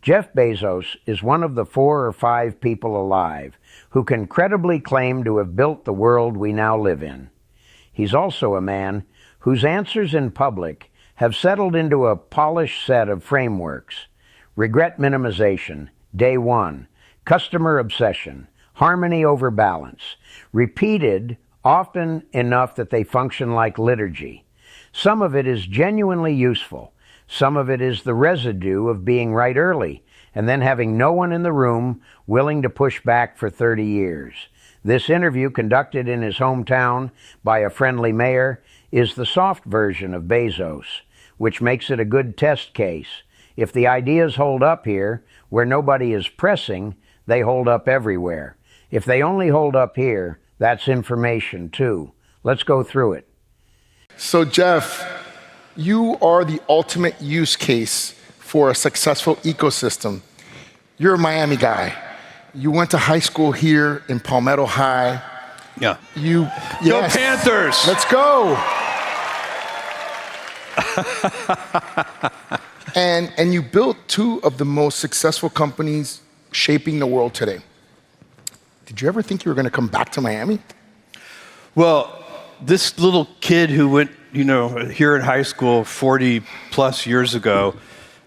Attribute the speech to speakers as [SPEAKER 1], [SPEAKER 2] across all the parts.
[SPEAKER 1] Jeff Bezos is one of the 4 or 5 people alive who can credibly claim to have built the world we now live in. He's also a man whose answers in public have settled into a polished set of frameworks: regret minimization, day one, customer obsession, harmony over balance, repeated often enough that they function like liturgy. Some of it is genuinely useful. Some of it is the residue of being right early and then having no one in the room willing to push back for 30 years. This interview, conducted in his hometown by a friendly mayor, is the soft version of Bezos, which makes it a good test case. If the ideas hold up here, where nobody is pressing, they hold up everywhere. If they only hold up here, that's information too. Let's go through it.
[SPEAKER 2] So Jeff, you are the ultimate use case for a successful ecosystem. You're a Miami guy. You went to high school here in Palmetto High.
[SPEAKER 3] Yeah.
[SPEAKER 2] Yes.
[SPEAKER 3] Go Panthers!
[SPEAKER 2] Let's go! and you built 2 of the most successful companies shaping the world today. Did you ever think you were going to come back to Miami?
[SPEAKER 3] Well, this little kid who went, here in high school 40 plus years ago,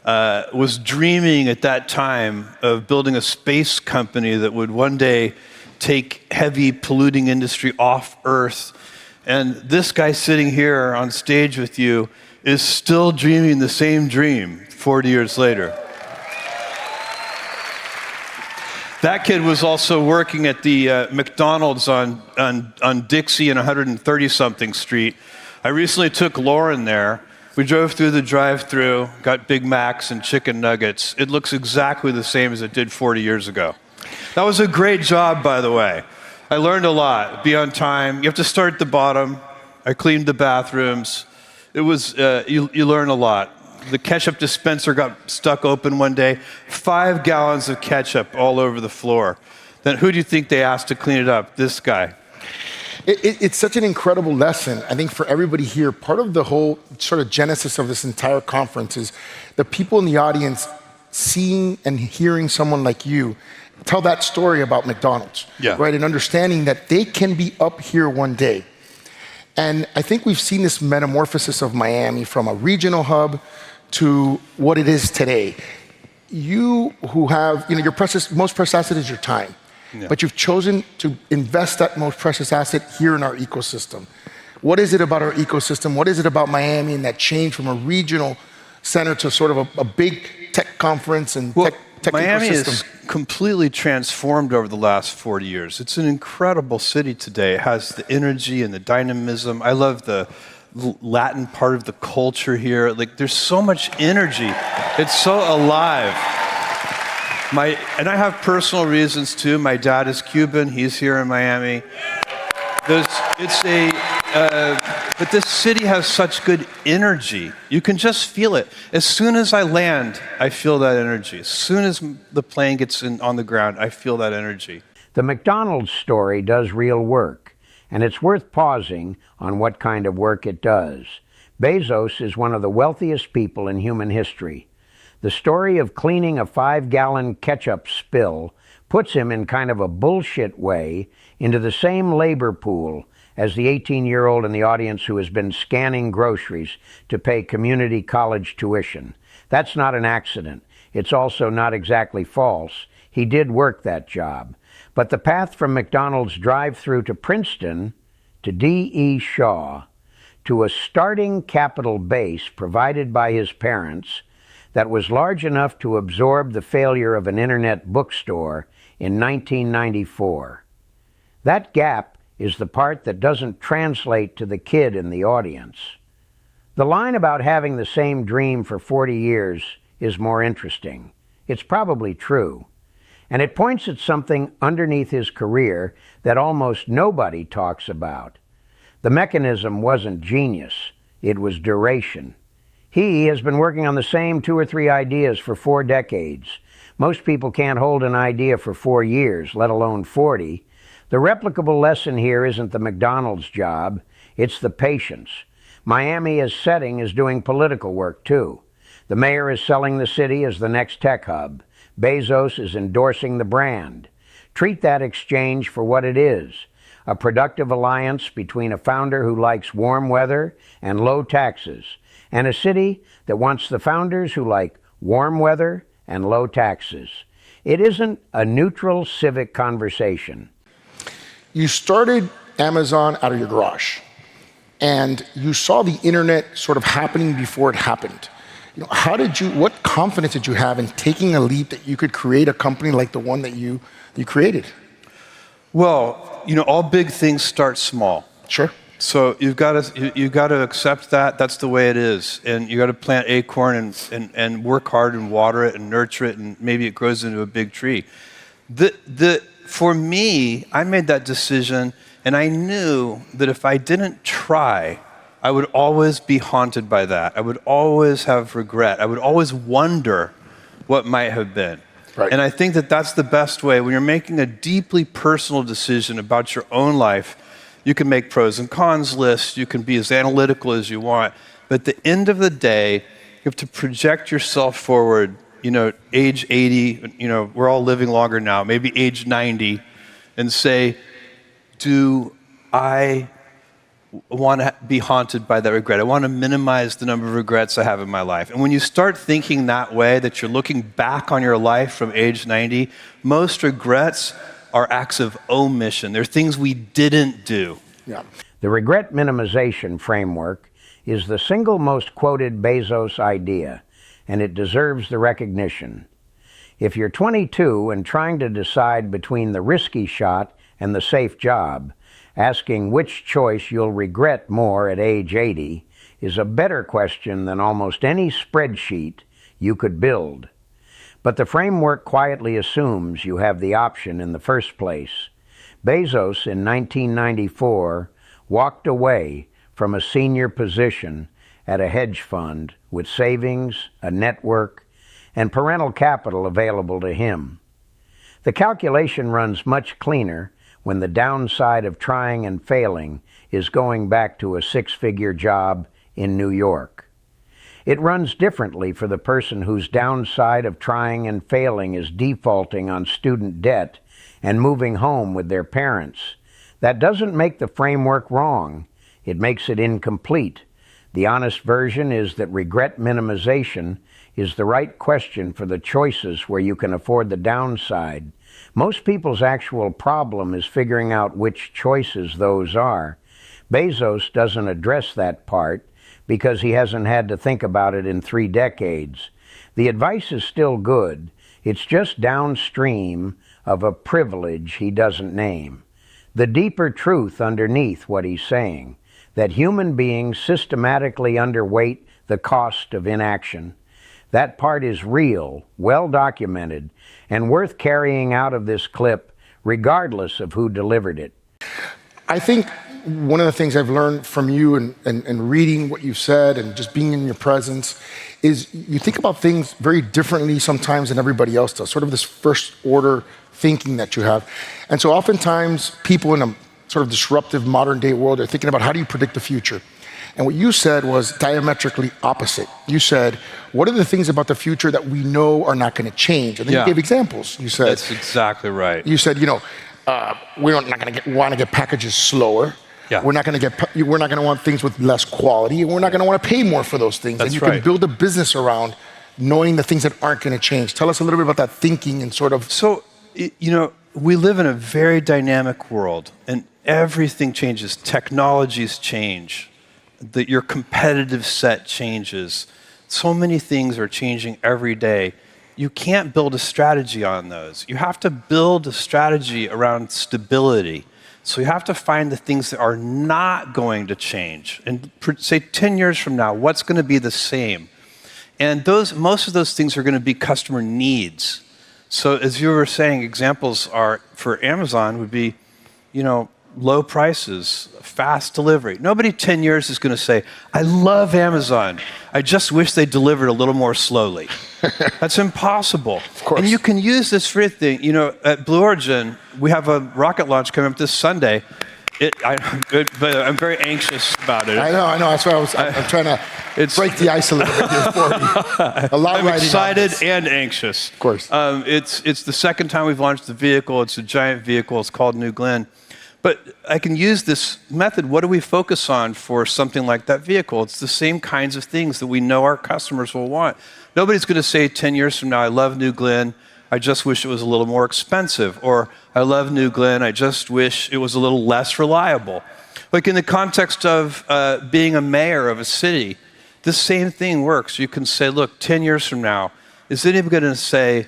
[SPEAKER 3] was dreaming at that time of building a space company that would one day take heavy polluting industry off Earth. And this guy sitting here on stage with you is still dreaming the same dream 40 years later. That kid was also working at the McDonald's on Dixie and 130-something Street. I recently took Lauren there. We drove through the drive-thru, got Big Macs and chicken nuggets. It looks exactly the same as it did 40 years ago. That was a great job, by the way. I learned a lot. Be on time. You have to start at the bottom. I cleaned the bathrooms. It was, you learn a lot. The ketchup dispenser got stuck open one day. 5 gallons of ketchup all over the floor. Then who do you think they asked to clean it up? This guy.
[SPEAKER 2] It's such an incredible lesson, I think, for everybody here. Part of the whole sort of genesis of this entire conference is the people in the audience seeing and hearing someone like you tell that story about McDonald's, right? And understanding that they can be up here one day. And I think we've seen this metamorphosis of Miami from a regional hub to what it is today. You who have, your most precious asset is your time. Yeah. But you've chosen to invest that most precious asset here in our ecosystem. What is it about our ecosystem? What is it about Miami and that change from a regional center to sort of a big tech conference and tech
[SPEAKER 3] Miami
[SPEAKER 2] ecosystem?
[SPEAKER 3] is completely transformed over the last 40 years. It's an incredible city today. It has the energy and the dynamism. I love the Latin part of the culture here. There's so much energy. It's so alive. And I have personal reasons too. My dad is Cuban. He's here in Miami. But this city has such good energy. You can just feel it. As soon as I land, I feel that energy. As soon as the plane gets on the ground, I feel that energy.
[SPEAKER 1] The McDonald's story does real work, and it's worth pausing on what kind of work it does. Bezos is one of the wealthiest people in human history. The story of cleaning a 5-gallon ketchup spill puts him in kind of a bullshit way into the same labor pool as the 18-year-old in the audience who has been scanning groceries to pay community college tuition. That's not an accident. It's also not exactly false. He did work that job. But the path from McDonald's drive-thru to Princeton, to D.E. Shaw, to a starting capital base provided by his parents that was large enough to absorb the failure of an internet bookstore in 1994. That gap is the part that doesn't translate to the kid in the audience. The line about having the same dream for 40 years is more interesting. It's probably true. And it points at something underneath his career that almost nobody talks about. The mechanism wasn't genius, it was duration. He has been working on the same 2 or 3 ideas for 4 decades. Most people can't hold an idea for 4 years, let alone 40. The replicable lesson here isn't the McDonald's job, it's the patience. Miami as setting is doing political work too. The mayor is selling the city as the next tech hub. Bezos is endorsing the brand. Treat that exchange for what it is, a productive alliance between a founder who likes warm weather and low taxes, and a city that wants the founders who like warm weather and low taxes. It isn't a neutral civic conversation.
[SPEAKER 2] You started Amazon out of your garage, and you saw the internet sort of happening before it happened. What confidence did you have in taking a leap that you could create a company like the one that you created?
[SPEAKER 3] Well, all big things start small.
[SPEAKER 2] Sure.
[SPEAKER 3] So you've got to accept that. That's the way it is, and you got to plant acorn and work hard and water it and nurture it, and maybe it grows into a big tree. For me, I made that decision, and I knew that if I didn't try, I would always be haunted by that. I would always have regret. I would always wonder what might have been.
[SPEAKER 2] Right.
[SPEAKER 3] And I think that that's the best way. When you're making a deeply personal decision about your own life, you can make pros and cons lists. You can be as analytical as you want. But at the end of the day, you have to project yourself forward, age 80, we're all living longer now, maybe age 90, and say, do I want to be haunted by that regret? I want to minimize the number of regrets I have in my life. And when you start thinking that way, that you're looking back on your life from age 90, most regrets are acts of omission. They're things we didn't do.
[SPEAKER 2] Yeah.
[SPEAKER 1] The regret minimization framework is the single most quoted Bezos idea, and it deserves the recognition. If you're 22 and trying to decide between the risky shot and the safe job, asking which choice you'll regret more at age 80 is a better question than almost any spreadsheet you could build. But the framework quietly assumes you have the option in the first place. Bezos, in 1994, walked away from a senior position at a hedge fund with savings, a network, and parental capital available to him. The calculation runs much cleaner when the downside of trying and failing is going back to a six-figure job in New York. It runs differently for the person whose downside of trying and failing is defaulting on student debt and moving home with their parents. That doesn't make the framework wrong. It makes it incomplete. The honest version is that regret minimization is the right question for the choices where you can afford the downside. Most people's actual problem is figuring out which choices those are. Bezos doesn't address that part because he hasn't had to think about it in 3 decades. The advice is still good. It's just downstream of a privilege he doesn't name. The deeper truth underneath what he's saying, that human beings systematically underweight the cost of inaction. That part is real, well documented, and worth carrying out of this clip, regardless of who delivered it.
[SPEAKER 2] I think one of the things I've learned from you and reading what you've said and just being in your presence is you think about things very differently sometimes than everybody else does, sort of this first order thinking that you have. And so oftentimes people in a sort of disruptive modern day world are thinking about how do you predict the future? And what you said was diametrically opposite. You said, what are the things about the future that we know are not going to change? And then you gave examples. You said,
[SPEAKER 3] that's exactly right.
[SPEAKER 2] You said, we're not going to want to get packages slower.
[SPEAKER 3] Yeah.
[SPEAKER 2] We're not going to want things with less quality, and we're not going to want to pay more for those things.
[SPEAKER 3] That's
[SPEAKER 2] and you
[SPEAKER 3] right.
[SPEAKER 2] can build a business around knowing the things that aren't going to change. Tell us a little bit about that thinking and sort of.
[SPEAKER 3] So, we live in a very dynamic world, and everything changes. Technologies change. Your competitive set changes. So many things are changing every day. You can't build a strategy on those. You have to build a strategy around stability. So you have to find the things that are not going to change. And say 10 years from now, what's going to be the same? And most of those things are going to be customer needs. So as you were saying, examples are for Amazon would be, low prices, fast delivery. Nobody 10 years is going to say, I love Amazon. I just wish they delivered a little more slowly. That's impossible.
[SPEAKER 2] Of course.
[SPEAKER 3] And you can use this for anything. At Blue Origin, we have a rocket launch coming up this Sunday. But I'm very anxious about it.
[SPEAKER 2] I know. That's why I'm trying to break the ice a little bit here for you. A lot
[SPEAKER 3] I'm excited and anxious.
[SPEAKER 2] Of course.
[SPEAKER 3] It's the second time we've launched the vehicle. It's a giant vehicle. It's called New Glenn. But I can use this method. What do we focus on for something like that vehicle? It's the same kinds of things that we know our customers will want. Nobody's going to say 10 years from now, I love New Glenn. I just wish it was a little more expensive. Or I love New Glenn. I just wish it was a little less reliable. Like in the context of being a mayor of a city, the same thing works. You can say, look, 10 years from now, is anybody going to say,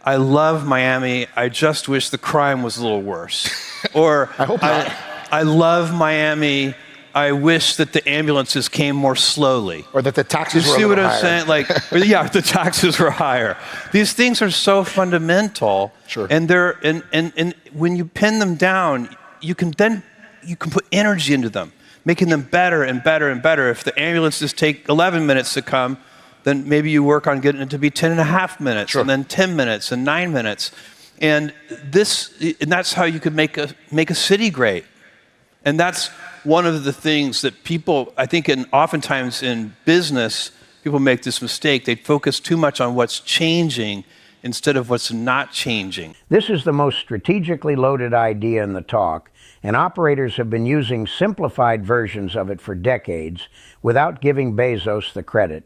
[SPEAKER 3] I love Miami, I just wish the crime was a little worse? Or
[SPEAKER 2] I hope not.
[SPEAKER 3] I love Miami, I wish that the ambulances came more slowly.
[SPEAKER 2] Or that the taxes were a little higher.
[SPEAKER 3] You see what I'm saying? Like, the taxes were higher. These things are so fundamental.
[SPEAKER 2] Sure.
[SPEAKER 3] And and when you pin them down, you can put energy into them, making them better and better and better. If the ambulances take 11 minutes to come, then maybe you work on getting it to be 10 and a half minutes,
[SPEAKER 2] sure.
[SPEAKER 3] and then 10 minutes and 9 minutes. And that's how you could make a city great. And that's one of the things that people, I think, oftentimes in business, people make this mistake. They focus too much on what's changing instead of what's not changing.
[SPEAKER 1] This is the most strategically loaded idea in the talk, and operators have been using simplified versions of it for decades without giving Bezos the credit.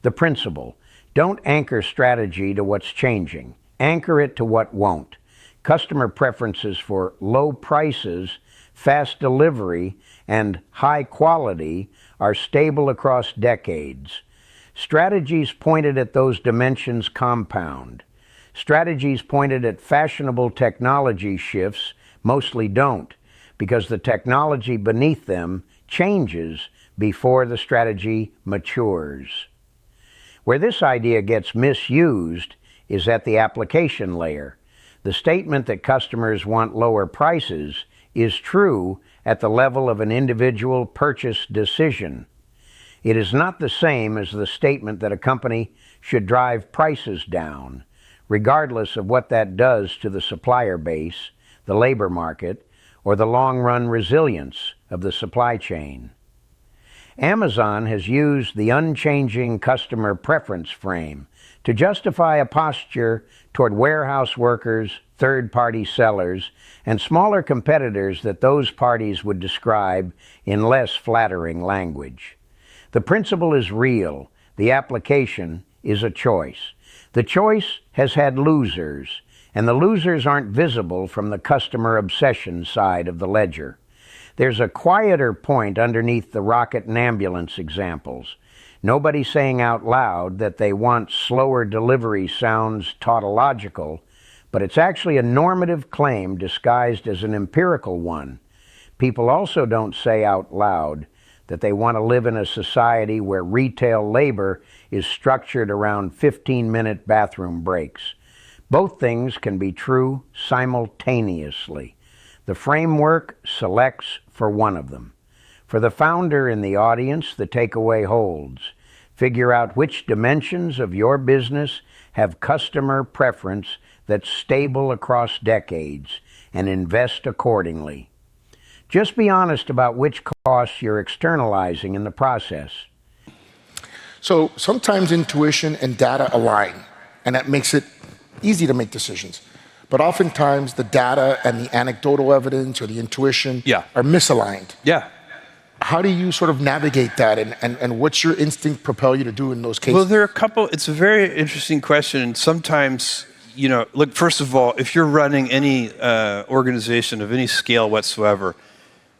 [SPEAKER 1] The principle: don't anchor strategy to what's changing. Anchor it to what won't. Customer preferences for low prices, fast delivery, and high quality are stable across decades. Strategies pointed at those dimensions compound. Strategies pointed at fashionable technology shifts mostly don't, because the technology beneath them changes before the strategy matures. Where this idea gets misused is at the application layer. The statement that customers want lower prices is true at the level of an individual purchase decision. It is not the same as the statement that a company should drive prices down, regardless of what that does to the supplier base, the labor market, or the long-run resilience of the supply chain. Amazon has used the unchanging customer preference frame to justify a posture toward warehouse workers, third-party sellers, and smaller competitors that those parties would describe in less flattering language. The principle is real. The application is a choice. The choice has had losers, and the losers aren't visible from the customer obsession side of the ledger. There's a quieter point underneath the rocket and ambulance examples. Nobody saying out loud that they want slower delivery sounds tautological, but it's actually a normative claim disguised as an empirical one. People also don't say out loud that they want to live in a society where retail labor is structured around 15-minute bathroom breaks. Both things can be true simultaneously. The framework selects for one of them. For the founder in the audience, the takeaway holds. Figure out which dimensions of your business have customer preference that's stable across decades, and invest accordingly. Just be honest about which costs you're externalizing in the process.
[SPEAKER 2] So sometimes intuition and data align, and that makes it easy to make decisions. But oftentimes the data and the anecdotal evidence or the intuition are misaligned.
[SPEAKER 3] Yeah.
[SPEAKER 2] How do you sort of navigate that, and what's your instinct propel you to do in those cases?
[SPEAKER 3] Well, there are a couple, it's a very interesting question, and sometimes, look, first of all, if you're running any organization of any scale whatsoever,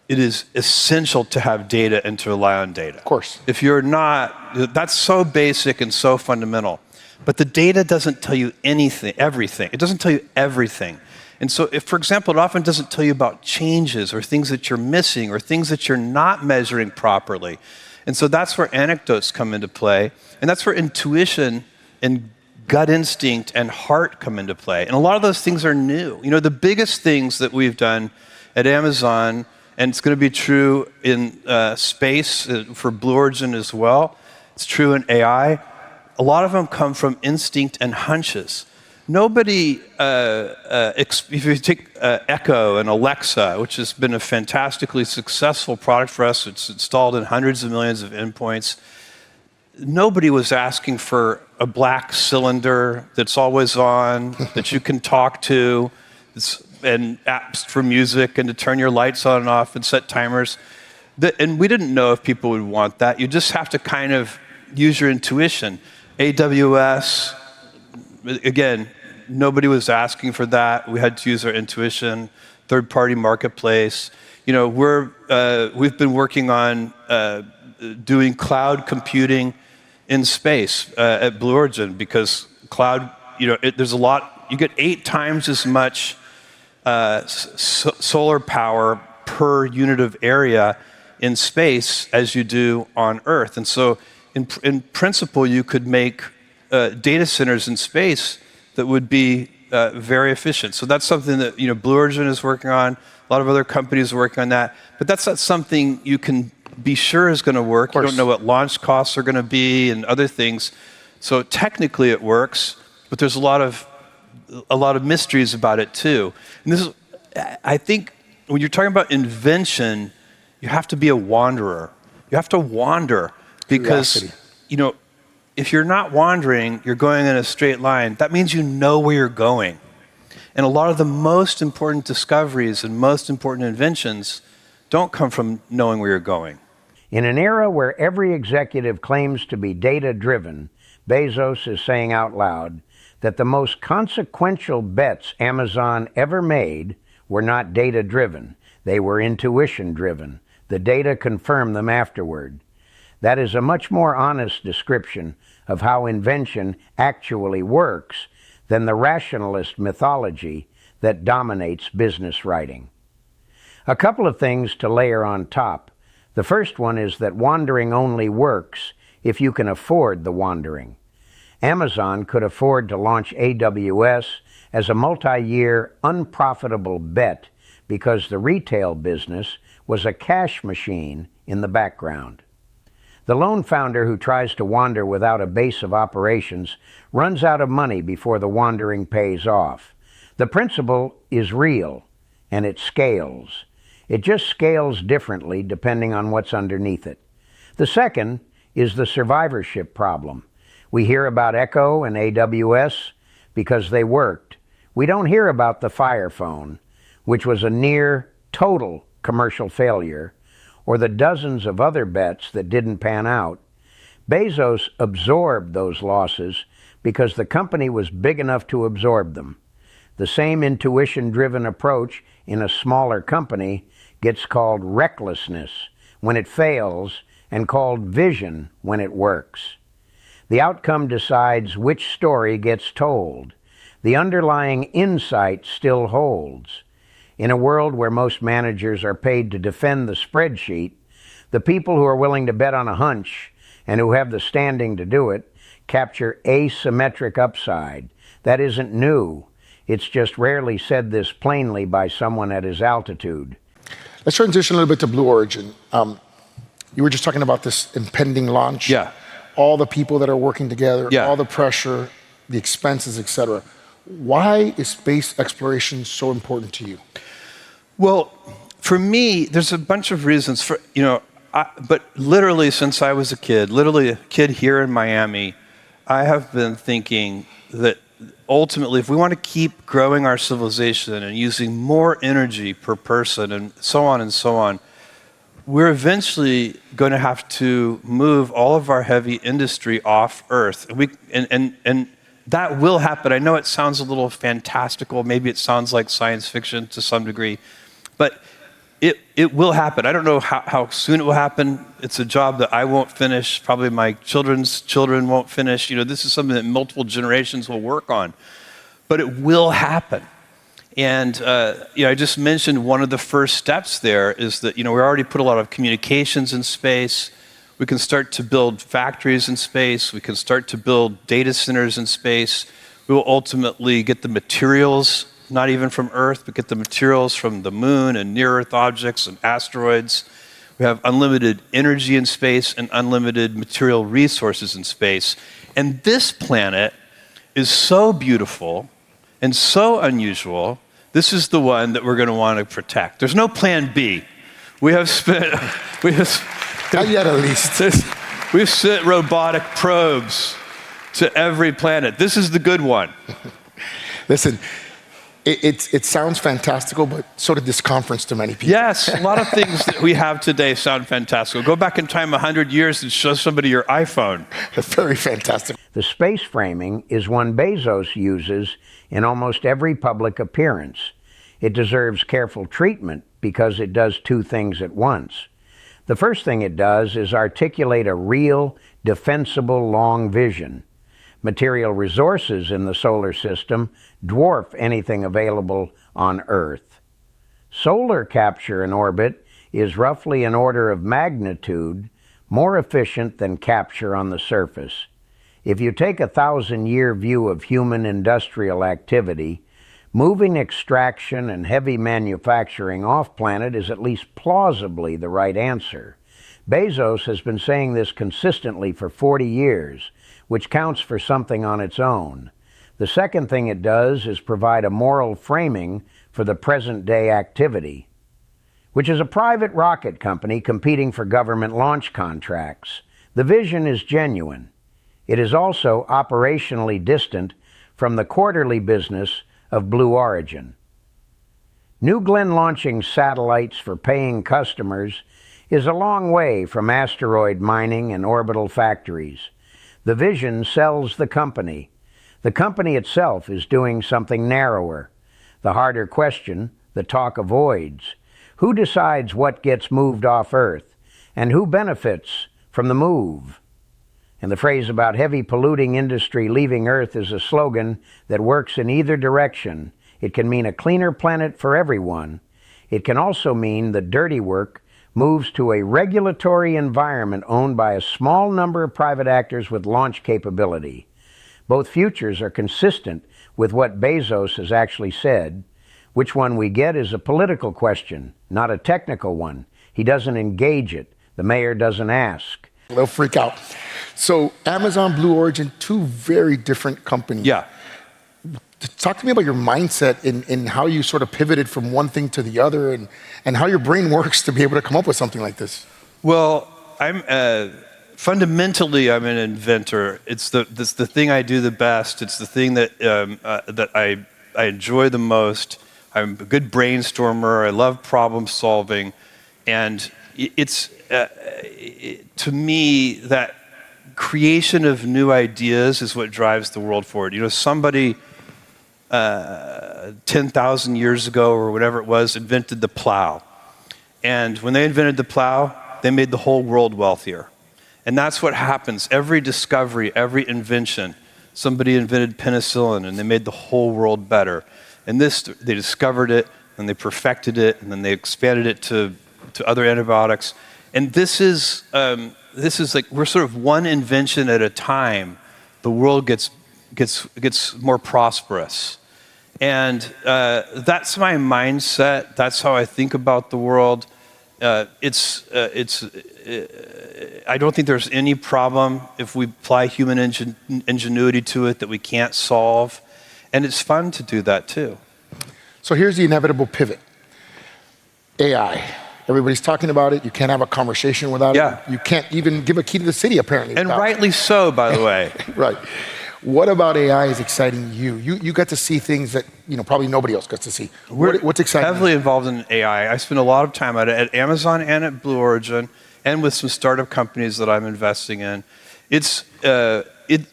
[SPEAKER 3] it is essential to have data and to rely on data.
[SPEAKER 2] Of course.
[SPEAKER 3] If you're not, that's so basic and so fundamental. But the data doesn't tell you everything. It doesn't tell you everything. And so, if, for example, it often doesn't tell you about changes or things that you're missing or things that you're not measuring properly. And so that's where anecdotes come into play. And that's where intuition and gut instinct and heart come into play. And a lot of those things are new. The biggest things that we've done at Amazon, and it's going to be true in space for Blue Origin as well, it's true in AI, a lot of them come from instinct and hunches. Nobody, if you take Echo and Alexa, which has been a fantastically successful product for us, it's installed in hundreds of millions of endpoints. Nobody was asking for a black cylinder that's always on, that you can talk to, and apps for music, and to turn your lights on and off and set timers. And we didn't know if people would want that. You just have to kind of use your intuition. AWS, again, nobody was asking for that. We had to use our intuition. Third-party marketplace. We've been working on doing cloud computing in space at Blue Origin, because cloud, there's a lot. You get 8 times as much solar power per unit of area in space as you do on Earth. And so, in principle, you could make data centers in space that would be very efficient. So that's something that Blue Origin is working on. A lot of other companies are working on that. But that's not something you can be sure is going to work. You don't know what launch costs are going to be and other things. So technically it works, but there's a lot of mysteries about it too. And this is, I think, when you're talking about invention, you have to be a wanderer. You have to wander, because if you're not wandering, you're going in a straight line. That means you know where you're going. And a lot of the most important discoveries and most important inventions don't come from knowing where you're going.
[SPEAKER 1] In an era where every executive claims to be data-driven, Bezos is saying out loud that the most consequential bets Amazon ever made were not data-driven. They were intuition-driven. The data confirmed them afterward. That is a much more honest description of how invention actually works than the rationalist mythology that dominates business writing. A couple of things to layer on top. The first one is that wandering only works if you can afford the wandering. Amazon could afford to launch AWS as a multi-year unprofitable bet because the retail business was a cash machine in the background. The lone founder who tries to wander without a base of operations runs out of money before the wandering pays off. The principle is real, and it scales. It just scales differently depending on what's underneath it. The second is the survivorship problem. We hear about Echo and AWS because they worked. We don't hear about the Fire Phone, which was a near total commercial failure, or the dozens of other bets that didn't pan out. Bezos absorbed those losses because the company was big enough to absorb them. The same intuition-driven approach in a smaller company gets called recklessness when it fails and called vision when it works. The outcome decides which story gets told. The underlying insight still holds. In a world where most managers are paid to defend the spreadsheet, the people who are willing to bet on a hunch and who have the standing to do it capture asymmetric upside. That isn't new. It's just rarely said this plainly by someone at his altitude.
[SPEAKER 2] Let's transition a little bit to Blue Origin. You were just talking about this impending launch.
[SPEAKER 3] Yeah.
[SPEAKER 2] All the people that are working together,
[SPEAKER 3] Yeah.
[SPEAKER 2] all the pressure, the expenses, et cetera. Why is space exploration so important to you?
[SPEAKER 3] Well, for me, there's a bunch of reasons. But literally since I was a kid here in Miami, I have been thinking that ultimately, if we want to keep growing our civilization and using more energy per person and so on, we're eventually going to have to move all of our heavy industry off Earth. And that will happen. I know it sounds a little fantastical. Maybe it sounds like science fiction to some degree. But it will happen. I don't know how soon it will happen. It's a job that I won't finish. Probably my children's children won't finish. This is something that multiple generations will work on. But it will happen. And I just mentioned one of the first steps there is that we already put a lot of communications in space. We can start to build factories in space. We can start to build data centers in space. We will ultimately get the materials, not even from Earth, but get the materials from the moon and near-Earth objects and asteroids. We have unlimited energy in space and unlimited material resources in space. And this planet is so beautiful and so unusual, this is the one that we're going to want to protect. There's no plan B. We have
[SPEAKER 2] Not yet, at least.
[SPEAKER 3] We've sent robotic probes to every planet. This is the good one.
[SPEAKER 2] Listen, it sounds fantastical, but so did this conference to many people.
[SPEAKER 3] Yes, a lot of things that we have today sound fantastical. Go back in time 100 years and show somebody your iPhone.
[SPEAKER 2] Very fantastic.
[SPEAKER 1] The space framing is one Bezos uses in almost every public appearance. It deserves careful treatment because it does two things at once. The first thing it does is articulate a real, defensible long vision. Material resources in the solar system dwarf anything available on Earth. Solar capture in orbit is roughly an order of magnitude more efficient than capture on the surface. If you take a 1,000-year view of human industrial activity, moving extraction and heavy manufacturing off-planet is at least plausibly the right answer. Bezos has been saying this consistently for 40 years, which counts for something on its own. The second thing it does is provide a moral framing for the present-day activity, which is a private rocket company competing for government launch contracts. The vision is genuine. It is also operationally distant from the quarterly business of Blue Origin. New Glenn launching satellites for paying customers is a long way from asteroid mining and orbital factories. The vision sells the company. The company itself is doing something narrower. The harder question, the talk avoids. Who decides what gets moved off Earth, and who benefits from the move? And the phrase about heavy polluting industry leaving Earth is a slogan that works in either direction. It can mean a cleaner planet for everyone. It can also mean the dirty work moves to a regulatory environment owned by a small number of private actors with launch capability. Both futures are consistent with what Bezos has actually said. Which one we get is a political question, not a technical one. He doesn't engage it. The mayor doesn't ask.
[SPEAKER 2] They'll freak out. So Amazon, Blue Origin, two very different companies.
[SPEAKER 3] Yeah.
[SPEAKER 2] Talk to me about your mindset in how you sort of pivoted from one thing to the other and how your brain works to be able to come up with something like this.
[SPEAKER 3] Well, fundamentally, I'm an inventor. It's the thing I do the best. It's the thing that I enjoy the most. I'm a good brainstormer. I love problem solving. And it's, to me, that creation of new ideas is what drives the world forward. You know, somebody 10,000 years ago or whatever it was invented the plow. And when they invented the plow, they made the whole world wealthier. And that's what happens. Every discovery, every invention, somebody invented penicillin and they made the whole world better. And they discovered it and they perfected it and then they expanded it to other antibiotics. And this is like, we're sort of one invention at a time. The world gets more prosperous. And that's my mindset. That's how I think about the world. I don't think there's any problem if we apply human ingenuity to it that we can't solve. And it's fun to do that too.
[SPEAKER 2] So here's the inevitable pivot. AI. Everybody's talking about it. You can't have a conversation without it. You can't even give a key to the city, apparently.
[SPEAKER 3] And rightly so, by the way.
[SPEAKER 2] Right. What about AI is exciting you? You get to see things that probably nobody else gets to see. What's exciting?
[SPEAKER 3] Heavily involved in AI. I spend a lot of time at Amazon and at Blue Origin, and with some startup companies that I'm investing in. It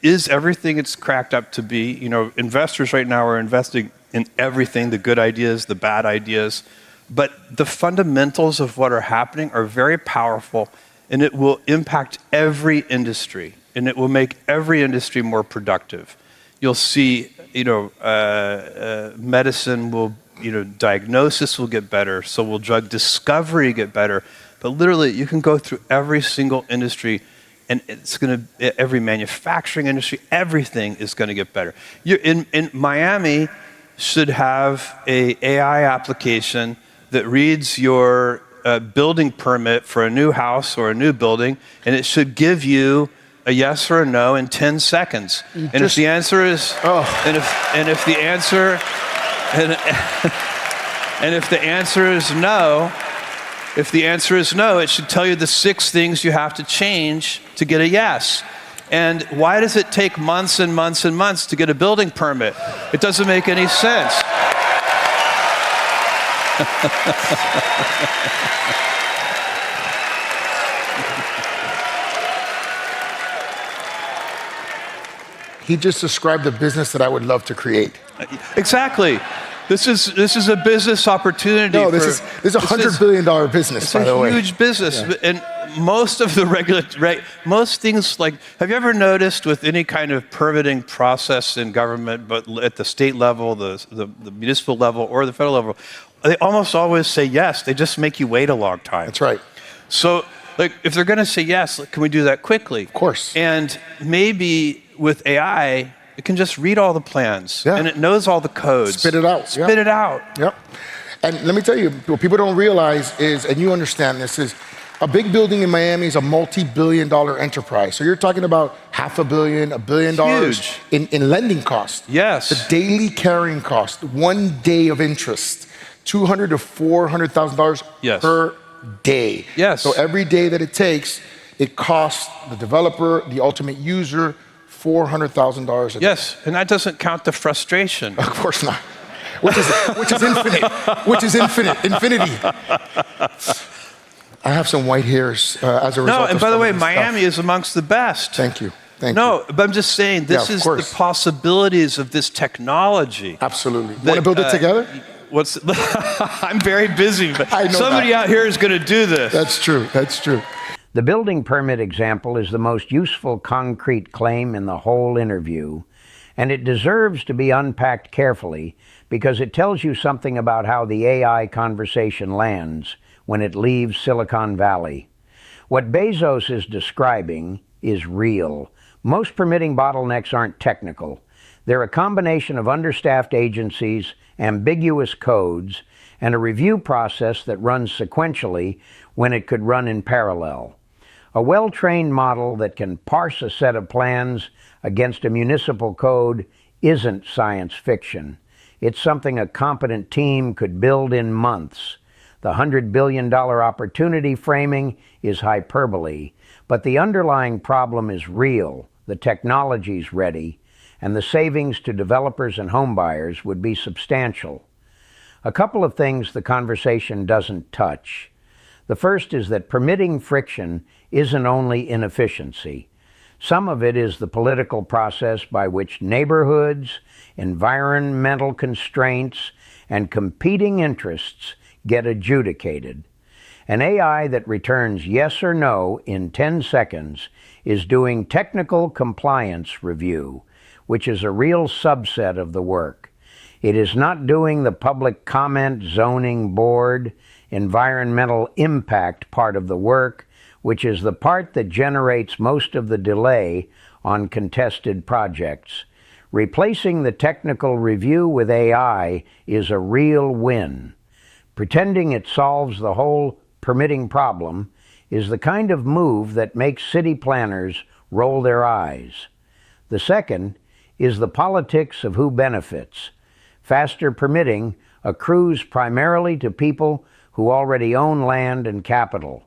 [SPEAKER 3] is everything it's cracked up to be. You know, investors right now are investing in everything, the good ideas, the bad ideas. But the fundamentals of what are happening are very powerful, and it will impact every industry, and it will make every industry more productive. You'll see, medicine will, diagnosis will get better, so will drug discovery get better. But literally, you can go through every single industry, and every manufacturing industry, everything is going to get better. In Miami should have an AI application that reads your building permit for a new house or a new building, and it should give you a yes or a no in 10 seconds. And if the answer is, and if the answer, and if the answer is no, it should tell you the 6 things you have to change to get a yes. And why does it take months and months and months to get a building permit? It doesn't make any sense.
[SPEAKER 2] He just described a business that I would love to create.
[SPEAKER 3] Exactly. This is a business opportunity.
[SPEAKER 2] No, this is a $100 billion business, by the way.
[SPEAKER 3] It's a huge business. Yeah. And most of the most things, like, have you ever noticed with any kind of permitting process in government, but at the state level, the municipal level, or the federal level, they almost always say yes. They just make you wait a long time.
[SPEAKER 2] That's right.
[SPEAKER 3] So, like, if they're going to say yes, can we do that quickly?
[SPEAKER 2] Of course.
[SPEAKER 3] And maybe with AI, it can just read all the plans, and it knows all the codes.
[SPEAKER 2] Spit it out.
[SPEAKER 3] Spit it out.
[SPEAKER 2] Yep. And let me tell you, what people don't realize is, and you understand this, is a big building in Miami is a multi-billion-dollar enterprise. So you're talking about $500 million, $1 billion in lending costs.
[SPEAKER 3] Yes.
[SPEAKER 2] The daily carrying cost, 1 day of interest, $200,000 to $400,000 per day.
[SPEAKER 3] Yes.
[SPEAKER 2] So every day that it takes, it costs the developer, the ultimate user, $400,000 a day.
[SPEAKER 3] Yes, and that doesn't count the frustration.
[SPEAKER 2] Of course not. Which is infinite. Which is infinity. I have some white hairs as a result.
[SPEAKER 3] No, and by the way, Miami is amongst the best.
[SPEAKER 2] Thank you.
[SPEAKER 3] No, but I'm just saying, this is the possibilities of this technology.
[SPEAKER 2] Absolutely. Want to build it together?
[SPEAKER 3] I'm very busy, but somebody out here is going to do this.
[SPEAKER 2] That's true. That's true.
[SPEAKER 1] The building permit example is the most useful concrete claim in the whole interview, and it deserves to be unpacked carefully because it tells you something about how the AI conversation lands when it leaves Silicon Valley. What Bezos is describing is real. Most permitting bottlenecks aren't technical. They're a combination of understaffed agencies, ambiguous codes, and a review process that runs sequentially when it could run in parallel. A well-trained model that can parse a set of plans against a municipal code isn't science fiction. It's something a competent team could build in months. The $100 billion opportunity framing is hyperbole, but the underlying problem is real, the technology's ready, and the savings to developers and homebuyers would be substantial. A couple of things the conversation doesn't touch. The first is that permitting friction isn't only inefficiency. Some of it is the political process by which neighborhoods, environmental constraints, and competing interests get adjudicated. An AI that returns yes or no in 10 seconds is doing technical compliance review, which is a real subset of the work. It is not doing the public comment zoning board, environmental impact part of the work, which is the part that generates most of the delay on contested projects. Replacing the technical review with AI is a real win. Pretending it solves the whole permitting problem is the kind of move that makes city planners roll their eyes. The second is the politics of who benefits. Faster permitting accrues primarily to people who already own land and capital.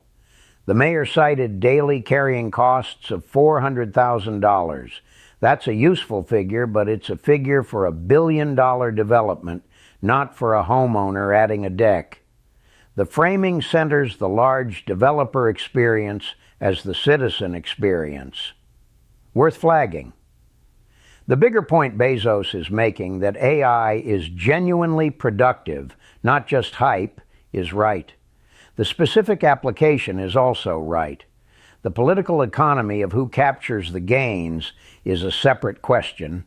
[SPEAKER 1] The mayor cited daily carrying costs of $400,000. That's a useful figure, but it's a figure for $1 billion development, not for a homeowner adding a deck. The framing centers the large developer experience as the citizen experience. Worth flagging. The bigger point Bezos is making, that AI is genuinely productive, not just hype, is right. The specific application is also right. The political economy of who captures the gains is a separate question,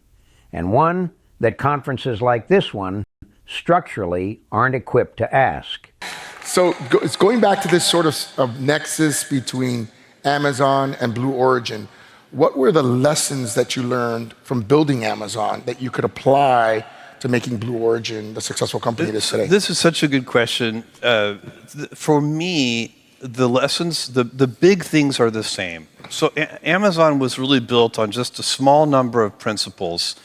[SPEAKER 1] and one that conferences like this one structurally aren't equipped to ask.
[SPEAKER 2] So it's going back to this sort of nexus between Amazon and Blue Origin. What were the lessons that you learned from building Amazon that you could apply to making Blue Origin the successful company it is today?
[SPEAKER 3] This is such a good question. For me, the lessons, the big things are the same. So Amazon was really built on just a small number of principles.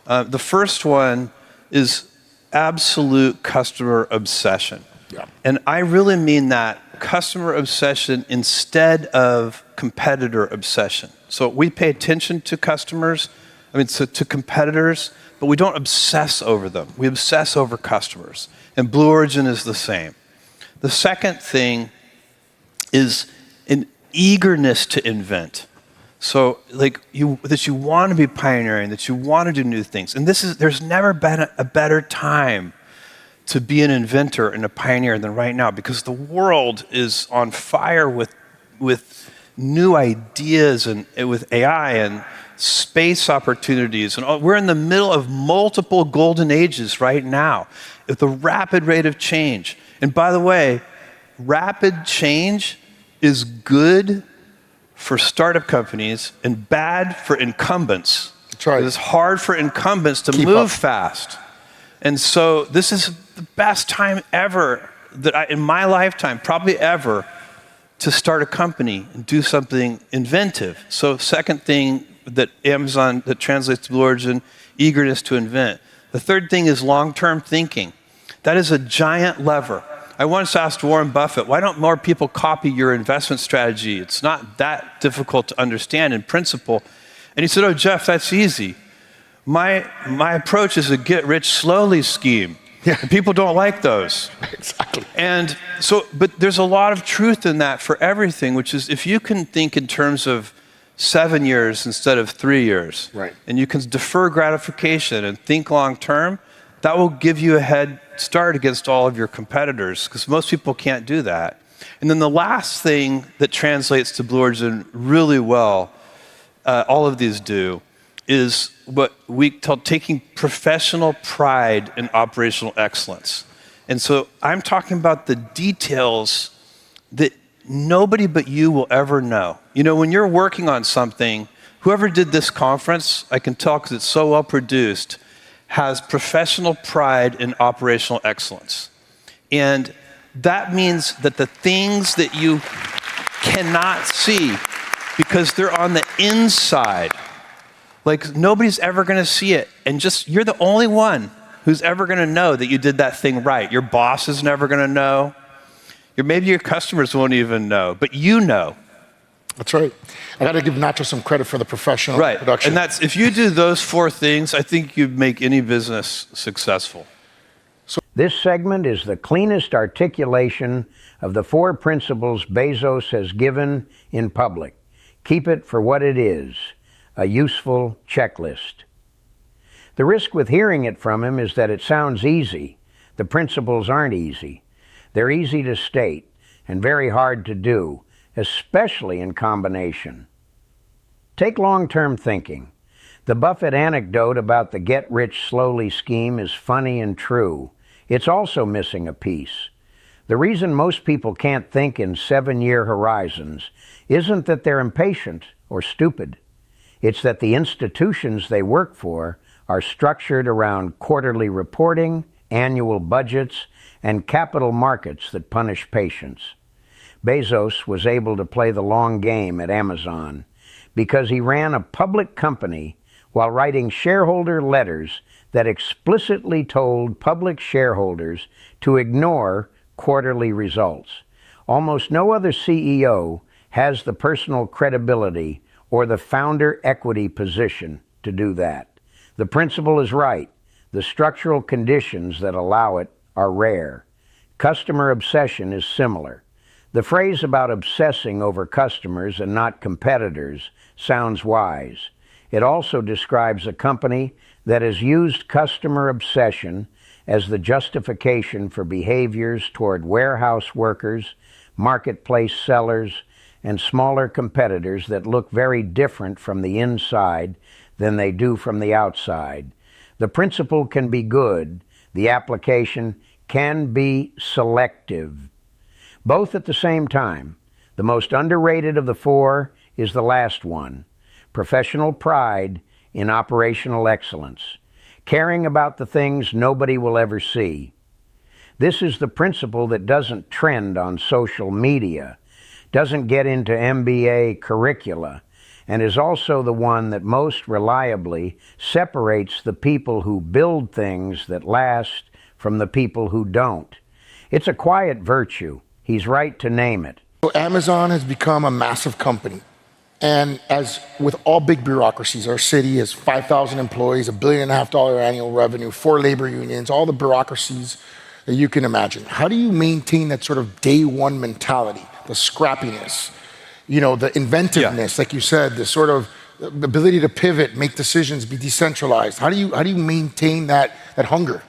[SPEAKER 3] The first one is absolute customer obsession.
[SPEAKER 2] Yeah.
[SPEAKER 3] And I really mean that customer obsession instead of competitor obsession. So we pay attention to customers, to competitors, but we don't obsess over them. We obsess over customers. And Blue Origin is the same. The second thing is an eagerness to invent. So that you want to be pioneering, that you want to do new things. And there's never been a better time to be an inventor and a pioneer than right now, because the world is on fire with new ideas and with AI and space opportunities. And we're in the middle of multiple golden ages right now with a rapid rate of change. And by the way, rapid change is good for startup companies and bad for incumbents.
[SPEAKER 2] That's right.
[SPEAKER 3] It's hard for incumbents to
[SPEAKER 2] Keep
[SPEAKER 3] move
[SPEAKER 2] up.
[SPEAKER 3] fast. And so this is the best time ever in my lifetime, probably ever, to start a company and do something inventive. So second thing that that translates to Blue Origin, eagerness to invent. The third thing is long-term thinking. That is a giant lever. I once asked Warren Buffett, why don't more people copy your investment strategy? It's not that difficult to understand in principle. And he said, oh, Jeff, that's easy. My approach is a get-rich-slowly scheme.
[SPEAKER 2] Yeah.
[SPEAKER 3] And people don't like those.
[SPEAKER 2] Exactly.
[SPEAKER 3] And so, but there's a lot of truth in that for everything, which is if you can think in terms of 7 years instead of 3 years,
[SPEAKER 2] right,
[SPEAKER 3] and you can defer gratification and think long-term, that will give you a head start against all of your competitors, because most people can't do that. And then the last thing that translates to Blue Origin really well, all of these do, is what we call taking professional pride in operational excellence. And so I'm talking about the details that nobody but you will ever know. You know, when you're working on something, whoever did this conference, I can tell because it's so well produced, has professional pride in operational excellence. And that means that the things that you cannot see, because they're on the inside, like nobody's ever gonna see it, and just you're the only one who's ever gonna know that you did that thing right. Your boss is never gonna know. Maybe your customers won't even know, but you know.
[SPEAKER 2] That's right. I got to give Nacho some credit for the professional production.
[SPEAKER 3] And that's, if you do those four things, I think you'd make any business successful.
[SPEAKER 1] This segment is the cleanest articulation of the 4 principles Bezos has given in public. Keep it for what it is, a useful checklist. The risk with hearing it from him is that it sounds easy. The principles aren't easy. They're easy to state and very hard to do, especially in combination. Take long-term thinking. The Buffett anecdote about the get-rich-slowly scheme is funny and true. It's also missing a piece. The reason most people can't think in 7-year horizons isn't that they're impatient or stupid. It's that the institutions they work for are structured around quarterly reporting, annual budgets, and capital markets that punish patience. Bezos was able to play the long game at Amazon because he ran a public company while writing shareholder letters that explicitly told public shareholders to ignore quarterly results. Almost no other CEO has the personal credibility or the founder equity position to do that. The principle is right. The structural conditions that allow it are rare. Customer obsession is similar. The phrase about obsessing over customers and not competitors sounds wise. It also describes a company that has used customer obsession as the justification for behaviors toward warehouse workers, marketplace sellers, and smaller competitors that look very different from the inside than they do from the outside. The principle can be good. The application can be selective. Both at the same time. The most underrated of the 4 is the last one, professional pride in operational excellence, caring about the things nobody will ever see. This is the principle that doesn't trend on social media doesn't get into MBA curricula, and is also the one that most reliably separates the people who build things that last from the people who don't. It's a quiet virtue. He's right to name it.
[SPEAKER 2] So Amazon has become a massive company. And as with all big bureaucracies, our city has 5,000 employees, $1.5 billion annual revenue, 4 labor unions, all the bureaucracies that you can imagine. How do you maintain that sort of day one mentality, the scrappiness, the inventiveness, like you said, the sort of ability to pivot, make decisions, be decentralized? How do you maintain that hunger?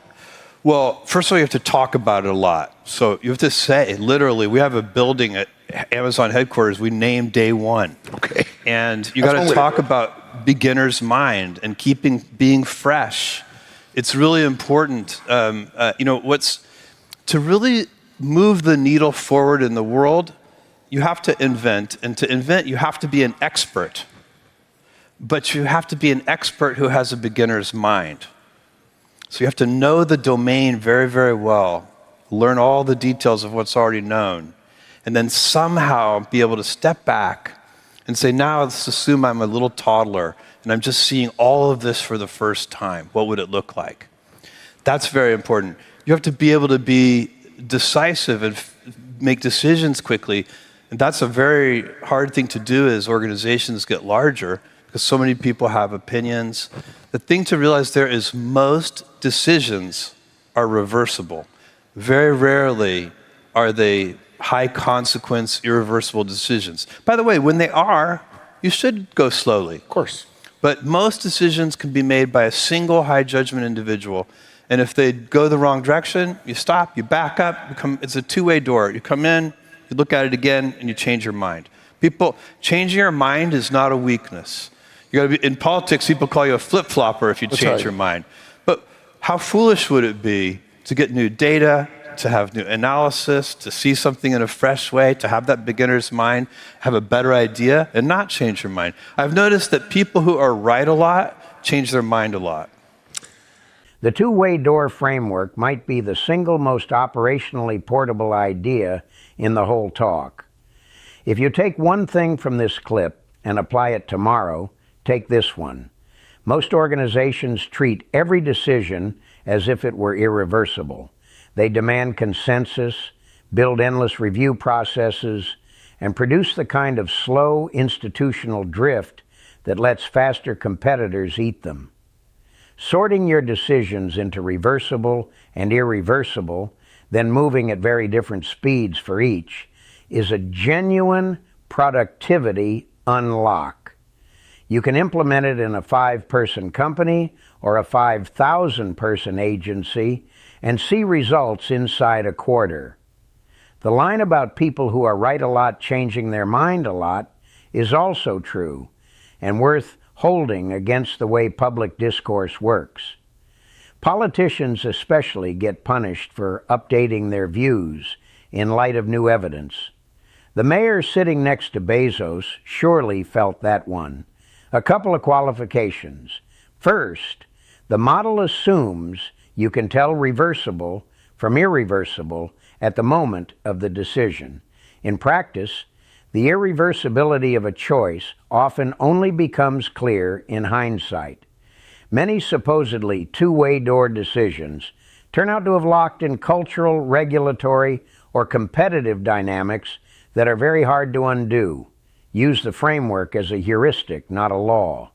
[SPEAKER 3] Well, first of all, you have to talk about it a lot. So you have to say, literally, we have a building at Amazon headquarters we named Day One.
[SPEAKER 2] Okay.
[SPEAKER 3] And you got to talk about beginner's mind and being fresh. It's really important. To really move the needle forward in the world, you have to invent. And to invent, you have to be an expert. But you have to be an expert who has a beginner's mind. So you have to know the domain very, very well, learn all the details of what's already known, and then somehow be able to step back and say, now let's assume I'm a little toddler and I'm just seeing all of this for the first time. What would it look like? That's very important. You have to be able to be decisive and make decisions quickly. And that's a very hard thing to do as organizations get larger, because so many people have opinions. The thing to realize there is most decisions are reversible. Very rarely are they high consequence, irreversible decisions. By the way, when they are, you should go slowly.
[SPEAKER 2] Of course.
[SPEAKER 3] But most decisions can be made by a single high judgment individual. And if they go the wrong direction, you stop, you back up, it's a two-way door. You come in, you look at it again, and you change your mind. Changing your mind is not a weakness. In politics, people call you a flip-flopper if you change your mind. But how foolish would it be to get new data, to have new analysis, to see something in a fresh way, to have that beginner's mind, have a better idea, and not change your mind? I've noticed that people who are right a lot change their mind a lot.
[SPEAKER 1] The two-way door framework might be the single most operationally portable idea in the whole talk. If you take one thing from this clip and apply it tomorrow, take this one. Most organizations treat every decision as if it were irreversible. They demand consensus, build endless review processes, and produce the kind of slow institutional drift that lets faster competitors eat them. Sorting your decisions into reversible and irreversible, then moving at very different speeds for each, is a genuine productivity unlock. You can implement it in a 5-person company or a 5,000-person agency and see results inside a quarter. The line about people who are right a lot changing their mind a lot is also true and worth holding against the way public discourse works. Politicians especially get punished for updating their views in light of new evidence. The mayor sitting next to Bezos surely felt that one. A couple of qualifications. First, the model assumes you can tell reversible from irreversible at the moment of the decision. In practice, the irreversibility of a choice often only becomes clear in hindsight. Many supposedly two-way door decisions turn out to have locked in cultural, regulatory, or competitive dynamics that are very hard to undo. Use the framework as a heuristic, not a law.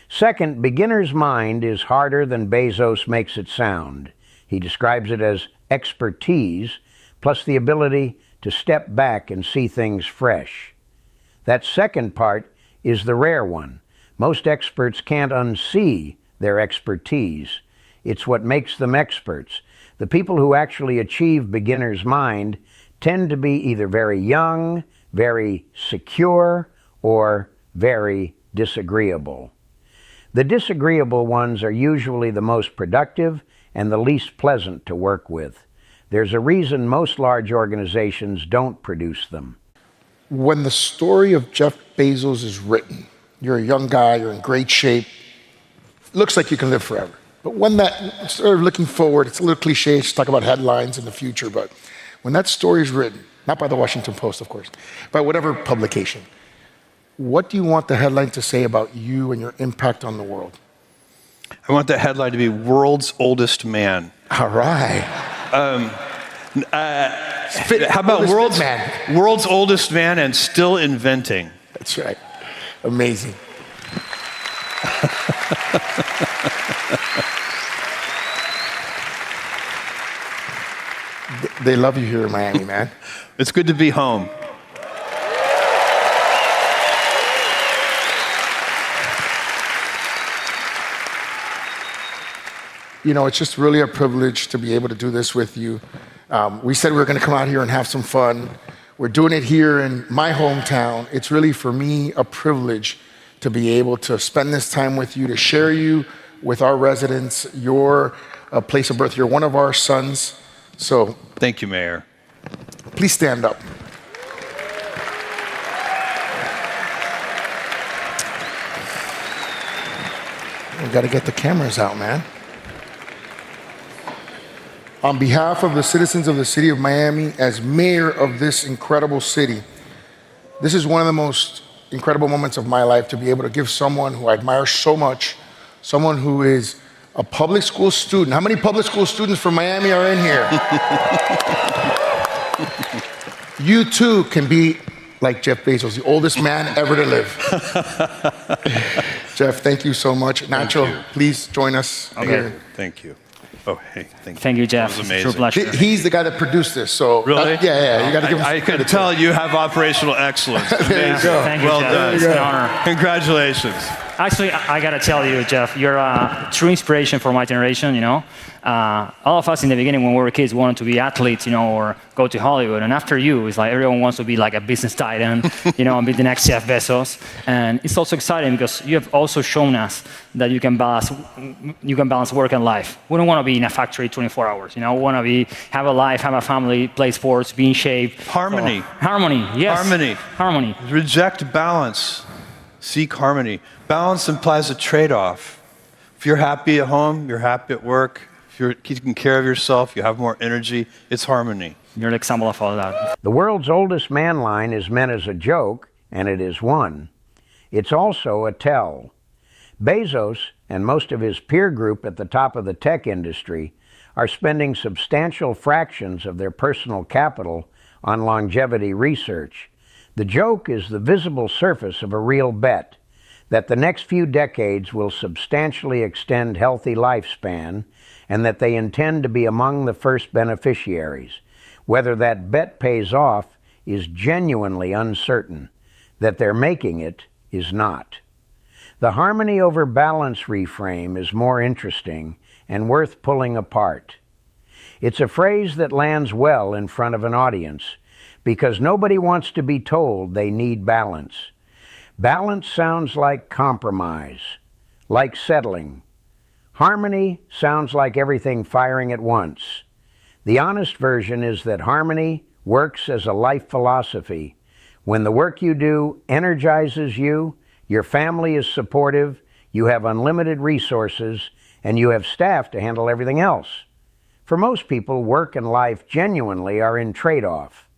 [SPEAKER 1] Second, beginner's mind is harder than Bezos makes it sound. He describes it as expertise plus the ability to step back and see things fresh. That second part is the rare one. Most experts can't unsee their expertise. It's what makes them experts. The people who actually achieve beginner's mind tend to be either very young, very secure, or very disagreeable. The disagreeable ones are usually the most productive and the least pleasant to work with. There's a reason most large organizations don't produce them.
[SPEAKER 2] When the story of Jeff Bezos is written, you're a young guy, you're in great shape, looks like you can live forever. But when sort of looking forward, it's a little cliche to talk about headlines in the future, but when that story is written, not by the Washington Post, of course, by whatever publication. What do you want the headline to say about you and your impact on the world?
[SPEAKER 3] I want the headline to be World's Oldest Man.
[SPEAKER 2] All right.
[SPEAKER 3] How about world's oldest man and still inventing?
[SPEAKER 2] That's right. Amazing. They love you here in Miami, man.
[SPEAKER 3] It's good to be home.
[SPEAKER 2] You know, it's just really a privilege to be able to do this with you. We said we were going to come out here and have some fun. We're doing it here in my hometown. It's really, for me, a privilege to be able to spend this time with you, to share you with our residents, your place of birth. You're one of our sons. So
[SPEAKER 3] thank you, Mayor.
[SPEAKER 2] Please stand up. We've got to get the cameras out, man. On behalf of the citizens of the city of Miami, as mayor of this incredible city, this is one of the most incredible moments of my life, to be able to give someone who I admire so much, someone who is a public school student. How many public school students from Miami are in here? You too can be like Jeff Bezos, the oldest man ever to live. Jeff, thank you so much. Nacho, please join us.
[SPEAKER 3] Okay, thank you. Oh, hey, thank you.
[SPEAKER 4] Thank you, Jeff.
[SPEAKER 3] That was amazing.
[SPEAKER 4] It's a pleasure.
[SPEAKER 2] He's the guy that produced this, so
[SPEAKER 3] really,
[SPEAKER 2] yeah. You got to give him.
[SPEAKER 3] I can tell you have operational excellence.
[SPEAKER 2] There you go.
[SPEAKER 4] Thank you,
[SPEAKER 3] well
[SPEAKER 4] Jeff.
[SPEAKER 3] done.
[SPEAKER 4] It's an honor.
[SPEAKER 3] Congratulations.
[SPEAKER 4] Actually, I gotta tell you, Jeff, you're a true inspiration for my generation. You know, all of us in the beginning when we were kids wanted to be athletes, you know, or go to Hollywood. And after you, it's like everyone wants to be like a business titan, you know, and be the next Jeff Bezos. And it's also exciting because you have also shown us that you can balance work and life. We don't want to be in a factory 24 hours. You know, we want to have a life, have a family, play sports, be in shape.
[SPEAKER 3] Harmony.
[SPEAKER 4] So, harmony. Yes. Harmony.
[SPEAKER 3] Reject balance. Seek harmony. Balance implies a trade-off. If you're happy at home, you're happy at work. If you're taking care of yourself, you have more energy. It's harmony.
[SPEAKER 4] You're an example of all that.
[SPEAKER 1] The world's oldest man line is meant as a joke, and it is one. It's also a tell. Bezos and most of his peer group at the top of the tech industry are spending substantial fractions of their personal capital on longevity research. The joke is the visible surface of a real bet that the next few decades will substantially extend healthy lifespan, and that they intend to be among the first beneficiaries. Whether that bet pays off is genuinely uncertain. That they're making it is not. The harmony over balance reframe is more interesting and worth pulling apart. It's a phrase that lands well in front of an audience because nobody wants to be told they need balance. Balance sounds like compromise, like settling. Harmony sounds like everything firing at once. The honest version is that harmony works as a life philosophy. When the work you do energizes you, your family is supportive, you have unlimited resources, and you have staff to handle everything else. For most people, work and life genuinely are in trade-off.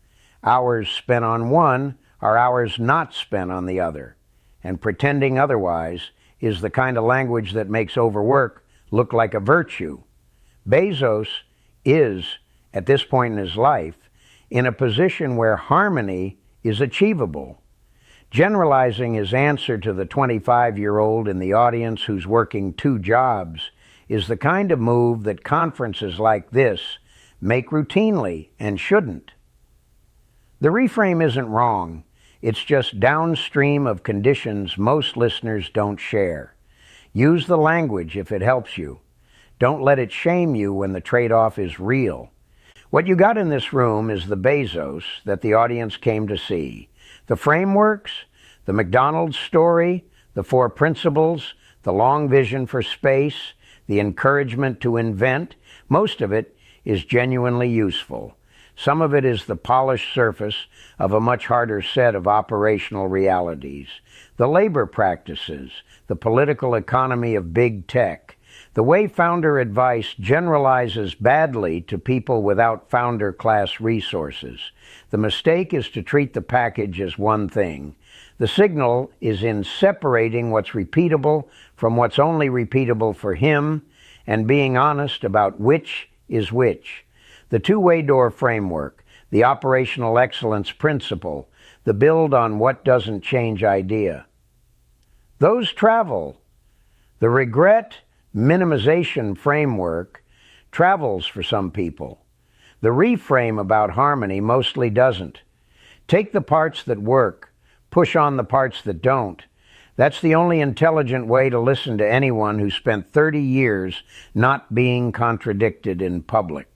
[SPEAKER 1] Hours spent on one are hours not spent on the other. And pretending otherwise is the kind of language that makes overwork look like a virtue. Bezos is, at this point in his life, in a position where harmony is achievable. Generalizing his answer to the 25-year-old in the audience who's working 2 jobs is the kind of move that conferences like this make routinely and shouldn't. The reframe isn't wrong. It's just downstream of conditions most listeners don't share. Use the language if it helps you. Don't let it shame you when the trade-off is real. What you got in this room is the Bezos that the audience came to see. The frameworks, the McDonald's story, the 4 principles, the long vision for space, the encouragement to invent, most of it is genuinely useful. Some of it is the polished surface of a much harder set of operational realities. The labor practices, the political economy of big tech, The way founder advice generalizes badly to people without founder class resources. The mistake is to treat the package as one thing. The signal is in separating what's repeatable from what's only repeatable for him and being honest about which is which. The two-way door framework, the operational excellence principle, the build on what doesn't change idea. Those travel. The regret minimization framework travels for some people. The reframe about harmony mostly doesn't. Take the parts that work, push on the parts that don't. That's the only intelligent way to listen to anyone who spent 30 years not being contradicted in public.